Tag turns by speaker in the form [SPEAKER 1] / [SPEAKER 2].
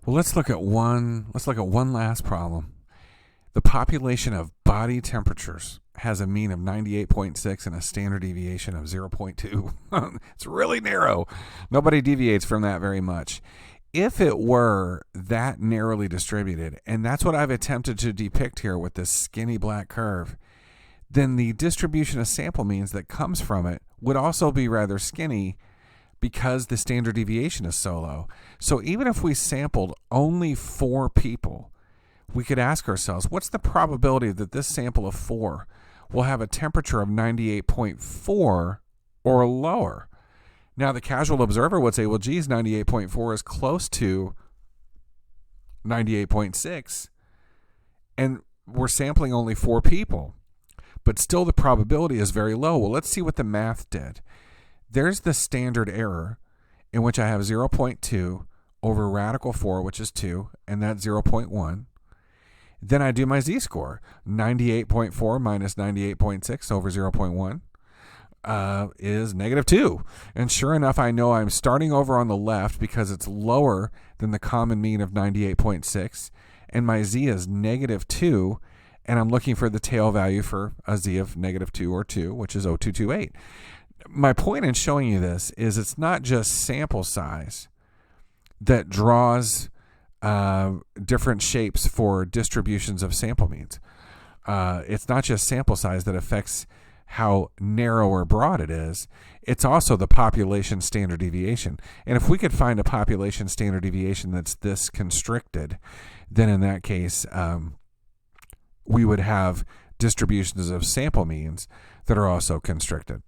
[SPEAKER 1] Well, let's look at one last problem. The population of body temperatures has a mean of 98.6 and a standard deviation of 0.2. It's really narrow. Nobody deviates from that very much. If it were that narrowly distributed, and that's what I've attempted to depict here with this skinny black curve, then the distribution of sample means that comes from it would also be rather skinny because the standard deviation is so low. So even if we sampled only 4 people, we could ask ourselves, what's the probability that this sample of 4 will have a temperature of 98.4 or lower? Now, the casual observer would say, well, geez, 98.4 is close to 98.6, and we're sampling only 4 people, but still the probability is very low. Well, let's see what the math did. There's the standard error, in which I have 0.2 over radical 4, which is 2, and that's 0.1. Then I do my z-score. 98.4 minus 98.6 over 0.1 is negative 2. And sure enough, I know I'm starting over on the left because it's lower than the common mean of 98.6. And my z is negative 2. And I'm looking for the tail value for a z of negative 2 or 2, which is 0.228. My point in showing you this is it's not just sample size that draws different shapes for distributions of sample means. It's not just sample size that affects how narrow or broad it is. It's also the population standard deviation. And if we could find a population standard deviation that's this constricted, then in that case, we would have distributions of sample means that are also constricted.